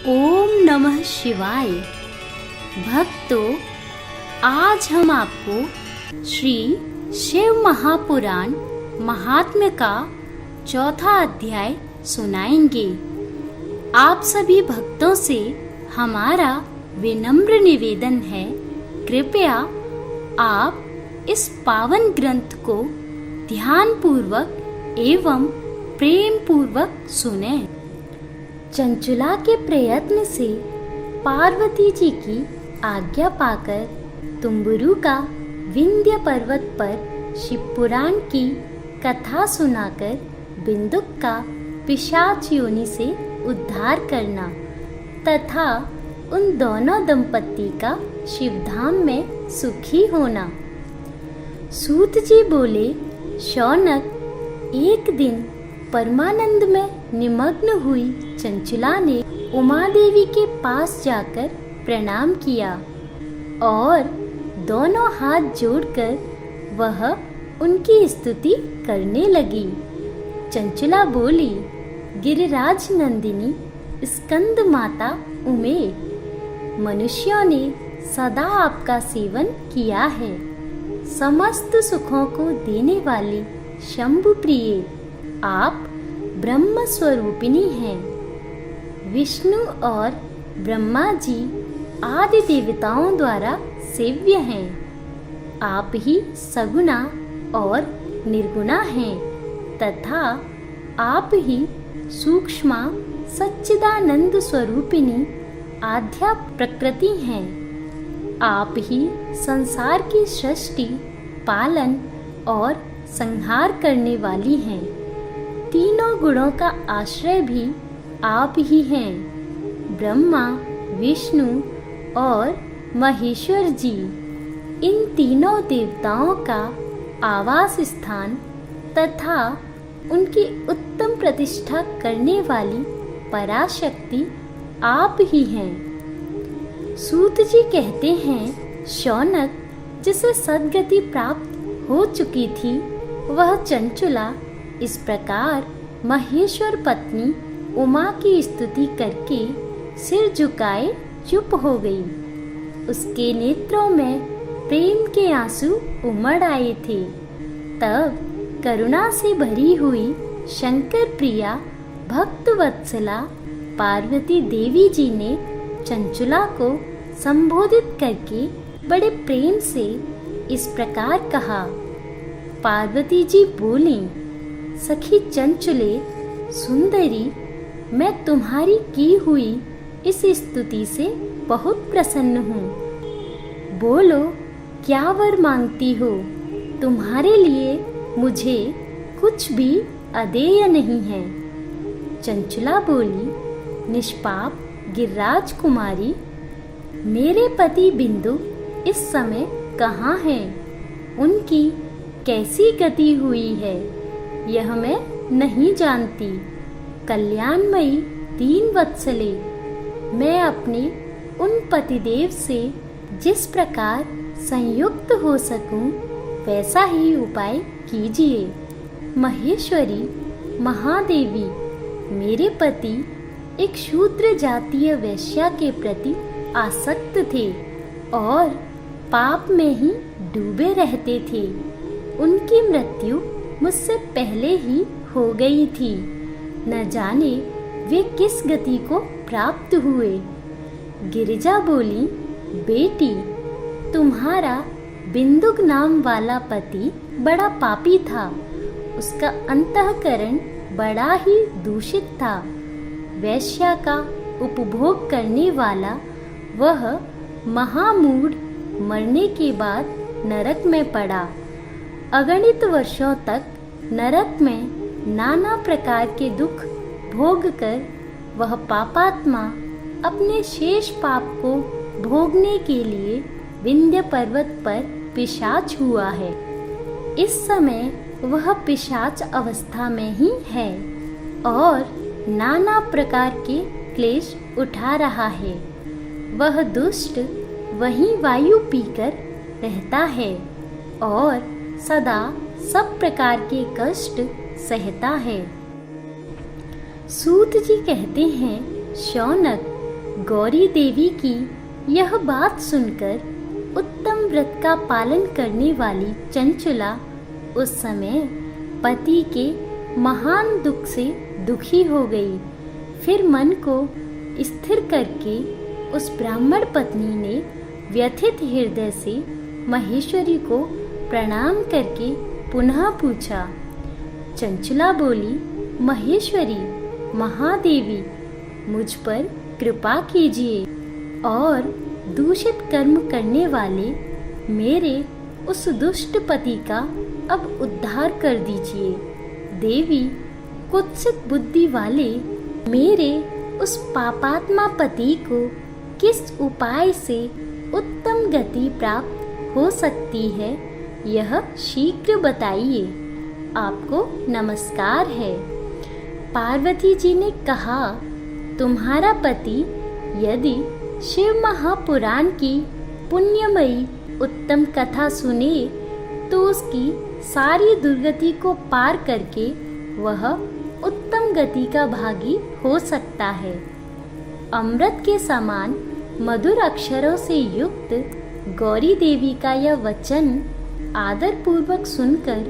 ओम नमः शिवाय। भक्तों, आज हम आपको श्री शिव महापुराण महात्म्य का चौथा अध्याय सुनाएंगे। आप सभी भक्तों से हमारा विनम्र निवेदन है, कृपया आप इस पावन ग्रंथ को ध्यान पूर्वक एवं प्रेम पूर्वक सुनें। चंचुला के प्रयत्न से पार्वती जी की आज्ञा पाकर तुम्बुरु का विंध्य पर्वत पर शिवपुराण की कथा सुनाकर बिंदुक का पिशाच योनि से उद्धार करना तथा उन दोनों दंपत्ति का शिवधाम में सुखी होना। सूत जी बोले, शौनक, एक दिन परमानंद में निमग्न हुई चंचुला ने उमा देवी के पास जाकर प्रणाम किया और दोनों हाथ जोड़कर वह उनकी स्तुति करने लगी। चंचुला बोली, गिरिराज नंदिनी स्कंद माता उमे, मनुष्यों ने सदा आपका सेवन किया है। समस्त सुखों को देने वाली शंभु प्रिय आप ब्रह्म स्वरूपिणी हैं। विष्णु और ब्रह्मा जी आदि देवताओं द्वारा सेव्य हैं। आप ही सगुणा और निर्गुणा हैं तथा आप ही सूक्ष्मा सच्चिदानंद स्वरूपिणी आद्या प्रकृति हैं। आप ही संसार की सृष्टि, पालन और संहार करने वाली हैं। तीनों गुणों का आश्रय भी आप ही हैं। ब्रह्मा, विष्णु और महेश्वर जी इन तीनों देवताओं का आवास स्थान तथा उनकी उत्तम प्रतिष्ठा करने वाली पराशक्ति आप ही हैं। सूत जी कहते हैं, शौनक, जिसे सद्गति प्राप्त हो चुकी थी वह चंचुला इस प्रकार महेश्वर पत्नी उमा की स्तुति करके सिर झुकाए चुप हो गई। उसके नेत्रों में प्रेम के आंसू उमड़ आए थे। तब करुणा से भरी हुई शंकर प्रिया भक्त वत्सला पार्वती देवी जी ने चंचुला को संबोधित करके बड़े प्रेम से इस प्रकार कहा। पार्वती जी बोली, सखी चंचुले सुंदरी, मैं तुम्हारी की हुई इस स्तुति से बहुत प्रसन्न हूँ। बोलो, क्या वर मांगती हो? तुम्हारे लिए मुझे कुछ भी अदेय नहीं है। चंचुला बोली, निष्पाप गिरिराज कुमारी, मेरे पति बिंदु इस समय कहाँ हैं? उनकी कैसी गति हुई है यह मैं नहीं जानती। कल्याणमयी दीन वत्सले, मैं अपने उन पतिदेव से जिस प्रकार संयुक्त हो सकूं वैसा ही उपाय कीजिए। महेश्वरी महादेवी, मेरे पति एक शूद्र जातीय वैश्या के प्रति आसक्त थे और पाप में ही डूबे रहते थे। उनकी मृत्यु मुझसे पहले ही हो गई थी। न जाने वे किस गति को प्राप्त हुए। गिरिजा बोली, बेटी, तुम्हारा बिंदुक नाम वाला पति बड़ा पापी था। उसका अंतःकरण बड़ा ही दूषित था। वैश्या का उपभोग करने वाला वह महामूढ़ मरने के बाद नरक में पड़ा। अगणित वर्षों तक नरक में नाना प्रकार के दुख भोग कर वह पापात्मा अपने शेष पाप को भोगने के लिए विंध्य पर्वत पर पिशाच हुआ है। इस समय वह पिशाच अवस्था में ही है और नाना प्रकार के क्लेश उठा रहा है। वह दुष्ट वहीं वायु पीकर रहता है और सदा सब प्रकार के कष्ट सहता है। सूत जी कहते हैं, शौनक, गौरी देवी की यह बात सुनकर उत्तम व्रत का पालन करने वाली चंचला उस समय पति के महान दुख से दुखी हो गई। फिर मन को स्थिर करके उस ब्राह्मण पत्नी ने व्यथित हृदय से महेश्वरी को प्रणाम करके पुनः पूछा। चंचला बोली, महेश्वरी, महादेवी, मुझ पर कृपा कीजिए और दूषित कर्म करने वाले मेरे उस दुष्ट पति का अब उद्धार कर दीजिए। देवी, कुत्सित बुद्धि वाले मेरे उस पापात्मा पति को किस उपाय से उत्तम गति प्राप्त हो सकती है, यह शीघ्र बताइए। आपको नमस्कार है। पार्वती जी ने कहा, तुम्हारा पति यदि शिव महापुराण की पुण्यमयी उत्तम कथा सुने तो उसकी सारी दुर्गति को पार करके वह उत्तम गति का भागी हो सकता है। अमृत के समान मधुर अक्षरों से युक्त गौरी देवी का यह वचन आदर पूर्वक सुनकर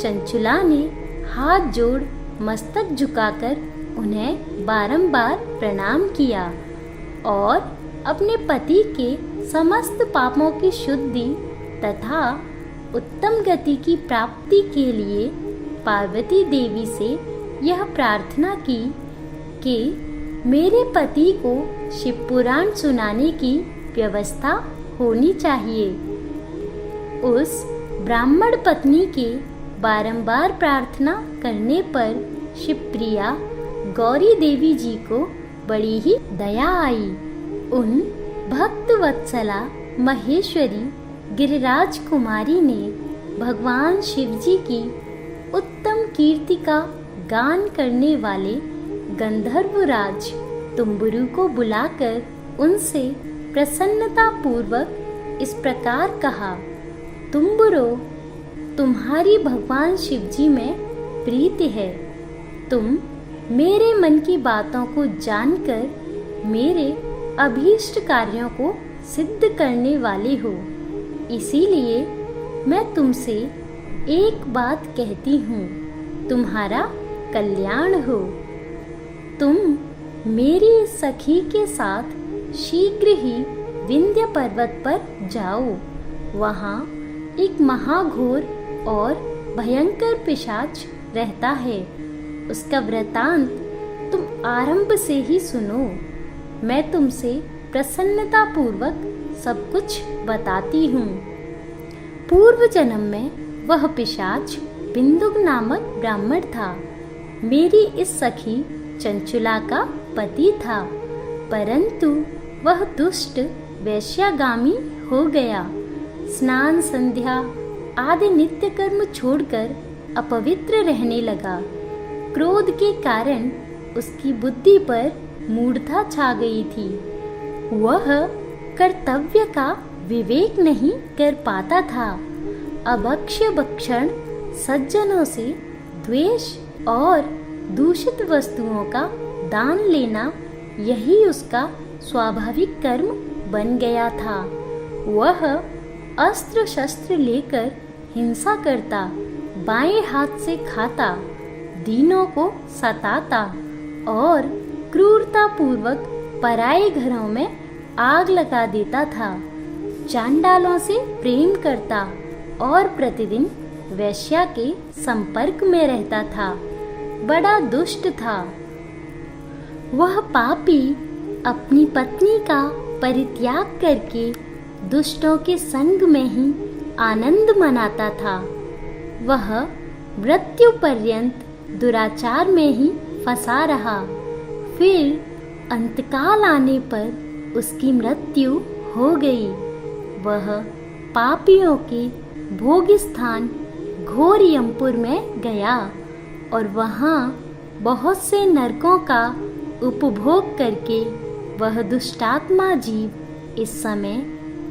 चंचला ने हाथ जोड़ मस्तक झुकाकर उन्हें बारंबार प्रणाम किया और अपने पति के समस्त पापों की शुद्धि तथा उत्तम गति की प्राप्ति के लिए पार्वती देवी से यह प्रार्थना की कि मेरे पति को शिव पुराण सुनाने की व्यवस्था होनी चाहिए। उस ब्राह्मण पत्नी के बारंबार प्रार्थना करने पर शिवप्रिया गौरी देवी जी को बड़ी ही दया आई। उन भक्त वत्सला महेश्वरी गिरिराज कुमारी ने भगवान शिव जी की उत्तम कीर्ति का गान करने वाले गंधर्वराज तुम्बुरु को बुलाकर उनसे प्रसन्नता पूर्वक इस प्रकार कहा, तुम्बुरो, तुम्हारी भगवान शिव जी में प्रीति है। तुम मेरे मन की बातों को जानकर मेरे अभीष्ट कार्यों को सिद्ध करने वाले हो। इसीलिए मैं तुमसे एक बात कहती हूँ, तुम्हारा कल्याण हो। तुम मेरी सखी के साथ शीघ्र ही विंध्य पर्वत पर जाओ। वहाँ एक महाघोर और भयंकर पिशाच रहता है। उसका वृतांत तुम आरंभ से ही सुनो। मैं तुमसे प्रसन्नता पूर्वक सब कुछ बताती हूँ। पूर्व जन्म में वह पिशाच बिंदुक नामक ब्राह्मण था। मेरी इस सखी चंचुला का पति था, परंतु वह दुष्ट वैश्यागामी हो गया। स्नान संध्या आदि नित्य कर्म छोड़कर अपवित्र रहने लगा। क्रोध के कारण उसकी बुद्धि पर मूढ़ता छा गई थी। वह कर्तव्य का विवेक नहीं कर पाता था। अभक्ष्य भक्षण, सज्जनों से द्वेष और दूषित वस्तुओं का दान लेना, यही उसका स्वाभाविक कर्म बन गया था। वह अस्त्र शस्त्र लेकर हिंसा करता, बाएं हाथ से खाता, दीनों को सताता और क्रूरता पूर्वक पराये घरों में आग लगा देता था। चांडालों से प्रेम करता और प्रतिदिन वैश्या के संपर्क में रहता था। बड़ा दुष्ट था। वह पापी अपनी पत्नी का परित्याग करके दुष्टों के संग में ही आनंद मनाता था। वह मृत्यु पर्यंत दुराचार में ही फंसा रहा। फिर अंतकाल आने पर उसकी मृत्यु हो गई। वह पापियों के भोग स्थान घोर यमपुर में गया और वहाँ बहुत से नरकों का उपभोग करके वह दुष्टात्मा जीव इस समय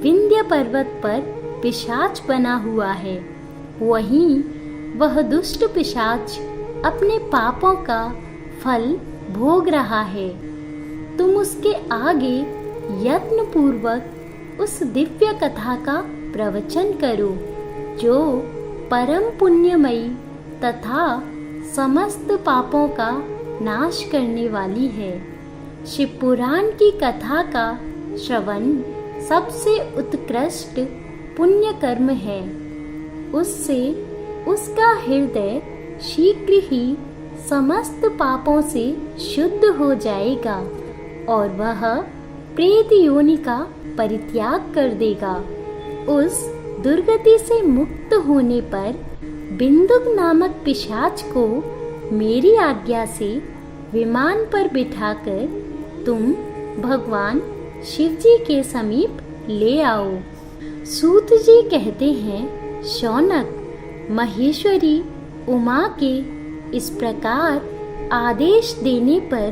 विंध्य पर्वत पर पिशाच बना हुआ है। वहीं वह दुष्ट पिशाच अपने पापों का फल भोग रहा है। तुम उसके आगे यत्न पूर्वक उस दिव्य कथा का प्रवचन करो जो परम पुण्यमयी तथा समस्त पापों का नाश करने वाली है। शिव पुराण की कथा का श्रवण सबसे उत्कृष्ट पुण्य कर्म है। उससे उसका हृदय शीघ्र ही समस्त पापों से शुद्ध हो जाएगा और वह प्रेत योनि का परित्याग कर देगा। उस दुर्गति से मुक्त होने पर बिंदुक नामक पिशाच को मेरी आज्ञा से विमान पर बिठाकर तुम भगवान शिव जी के समीप ले आओ। सूत जी कहते हैं, शौनक, महेश्वरी उमा के इस प्रकार आदेश देने पर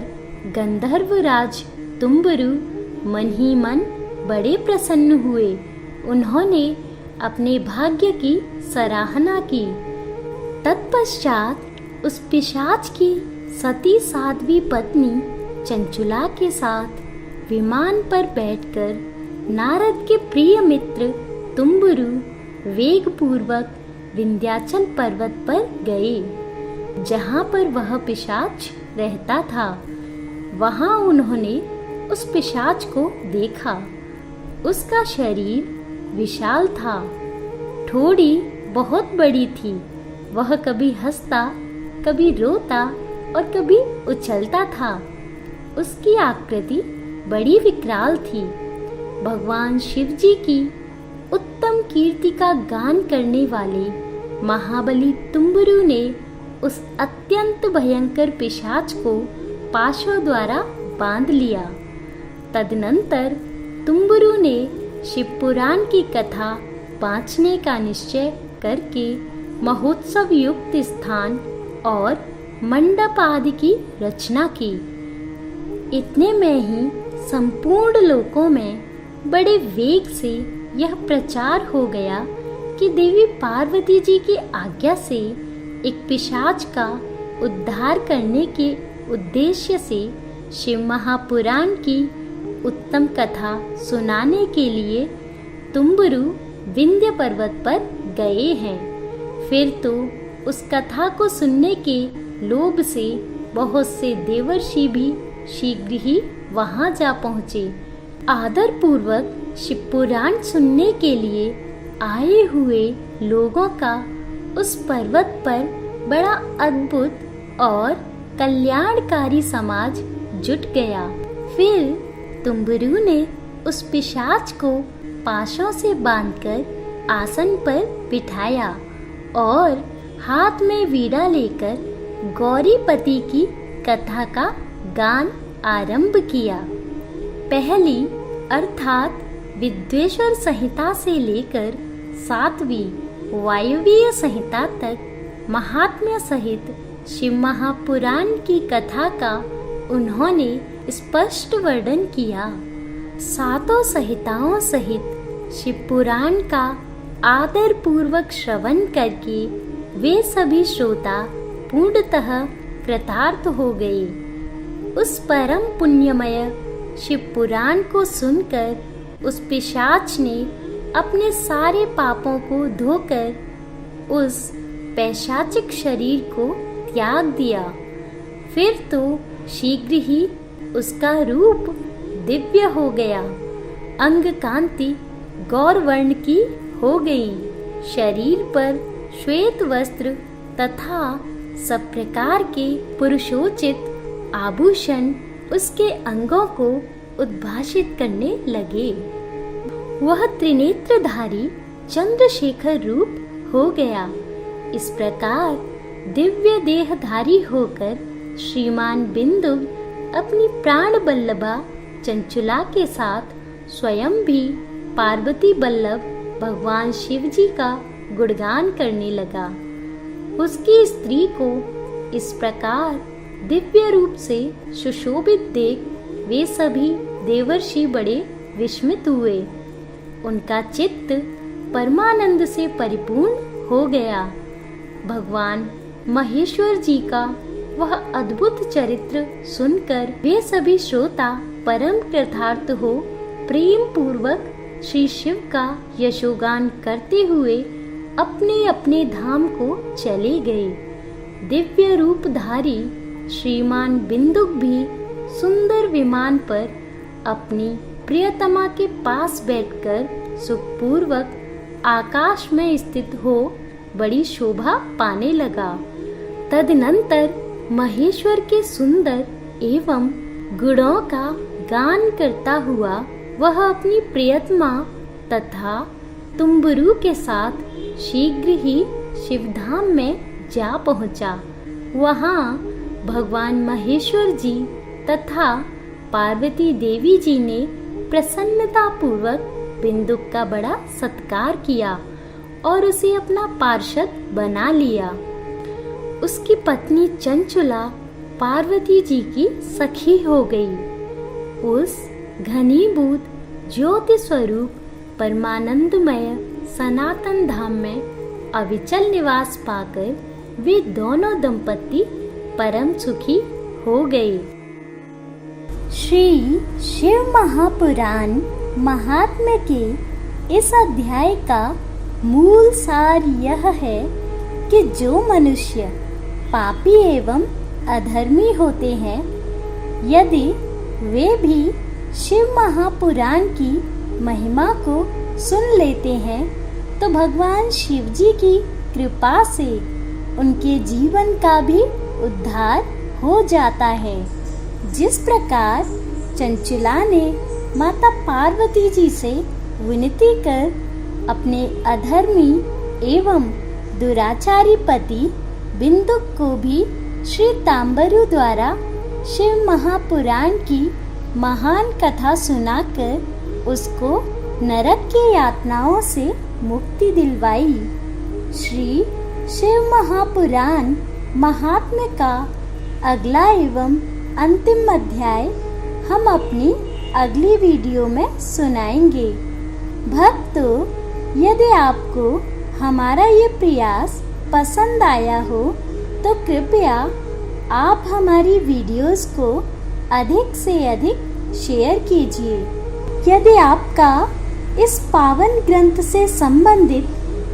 गंधर्वराज तुम्बरु मन ही मन बड़े प्रसन्न हुए। उन्होंने अपने भाग्य की सराहना की। तत्पश्चात उस पिशाच की सती साध्वी पत्नी चंचुला के साथ विमान पर बैठकर नारद के प्रिय मित्र तुम्बरु वेगपूर्वक विंध्याचल पर्वत पर गए, जहाँ पर वह पिशाच रहता था। वहाँ उन्होंने उस पिशाच को देखा। उसका शरीर विशाल था, ठोड़ी बहुत बड़ी थी। वह कभी हंसता, कभी रोता और कभी उछलता था। उसकी आकृति बड़ी विकराल थी। भगवान शिव जी की उत्तम कीर्ति का गान करने वाले महाबली तुम्बरु ने उस अत्यंत भयंकर पिशाच को पाशों द्वारा बांध लिया। तदनंतर तुम्बरु ने शिव पुराण की कथा बाँचने का निश्चय करके महोत्सव युक्त स्थान और मंडप आदि की रचना की। इतने में ही संपूर्ण लोकों में बड़े वेग से यह प्रचार हो गया कि देवी पार्वती जी की आज्ञा से एक पिशाच का उद्धार करने के उद्देश्य से शिव महापुराण की उत्तम कथा सुनाने के लिए तुम्बरु विंध्य पर्वत पर गए हैं। फिर तो उस कथा को सुनने के लोभ से बहुत से देवर्षि भी शीघ्र ही वहां जा पहुँचे। आदर पूर्वक शिव पुराण सुनने के लिए आए हुए लोगों का उस पर्वत पर बड़ा अद्भुत और कल्याणकारी समाज जुट गया। फिर तुम्बरु ने उस पिशाच को पाशों से बांधकर आसन पर बिठाया और हाथ में वीणा लेकर गौरीपति की कथा का गान आरंभ किया। पहली अर्थात विद्वेश्वर संहिता से लेकर 7वीं वायवीय संहिता तक महात्म्य सहित शिव महापुराण की कथा का उन्होंने स्पष्ट वर्णन किया। 7 संहिताओं सहित शिव पुराण का आदर पूर्वक श्रवण करके वे सभी श्रोता पूर्णतः कृतार्थ हो गए। उस परम पुण्यमय शिव पुराण को सुनकर उस पिशाच ने अपने सारे पापों को धोकर उस पैशाचिक शरीर को त्याग दिया। फिर तो शीघ्र ही उसका रूप दिव्य हो गया। अंग कांति गौरवर्ण की हो गई। शरीर पर श्वेत वस्त्र तथा सब प्रकार के पुरुषोचित आभूषण उसके अंगों को उद्भाषित करने लगे। वह त्रिनेत्रधारी चंद्रशेखर रूप हो गया। इस प्रकार दिव्य देहधारी होकर श्रीमान बिंदु अपनी प्राण बल्लभा चंचुला के साथ स्वयं भी पार्वती बल्लभ भगवान शिव जी का गुणगान करने लगा। उसकी स्त्री को इस प्रकार दिव्य रूप से सुशोभित देख वे सभी देवर्षि बड़े विस्मित हुए। उनका चित्त परमानंद से परिपूर्ण हो गया। भगवान महेश्वर जी का वह अद्भुत चरित्र सुनकर वे सभी श्रोता परम कृतार्थ हो प्रेम पूर्वक श्री शिव का यशोगान करते हुए अपने अपने धाम को चले गए। दिव्य रूपधारी श्रीमान बिंदुक भी सुंदर विमान पर अपनी प्रियतमा के पास बैठकर सुखपूर्वक आकाश में स्थित हो बड़ी शोभा पाने लगा। तदनंतर महेश्वर के सुंदर एवं गुणों का गान करता हुआ वह अपनी प्रियतमा तथा तुम्बुरु के साथ शीघ्र ही शिवधाम में जा पहुंचा। वहां भगवान महेश्वर जी तथा पार्वती देवी जी ने प्रसन्नता पूर्वक बिंदुक का बड़ा सत्कार किया और उसे अपना पार्षद बना लिया। उसकी पत्नी चंचुला पार्वती जी की सखी हो गई। उस घनीभूत ज्योति स्वरूप परमानंदमय सनातन धाम में अविचल निवास पाकर वे दोनों दंपति परम सुखी हो गए। श्री शिव महापुराण महात्म्य के इस अध्याय का मूल सार यह है कि जो मनुष्य पापी एवं अधर्मी होते हैं, यदि वे भी शिव महापुराण की महिमा को सुन लेते हैं तो भगवान शिव जी की कृपा से उनके जीवन का भी उद्धार हो जाता है। जिस प्रकार चंचुला ने माता पार्वती जी से विनती कर अपने अधर्मी एवं दुराचारी पति बिंदुक को भी श्री तांबरु द्वारा शिव महापुराण की महान कथा सुनाकर उसको नरक की यातनाओं से मुक्ति दिलवाई। श्री शिव महापुराण महात्म्य का अगला एवं अंतिम अध्याय हम अपनी अगली वीडियो में सुनाएंगे। भक्तों, यदि आपको हमारा ये प्रयास पसंद आया हो तो कृपया आप हमारी वीडियोस को अधिक से अधिक शेयर कीजिए। यदि आपका इस पावन ग्रंथ से संबंधित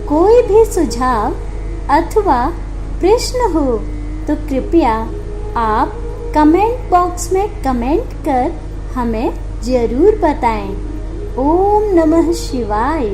कोई भी सुझाव अथवा प्रश्न हो तो कृपया आप कमेंट बॉक्स में कमेंट कर हमें जरूर बताएं। ओम नमः शिवाय।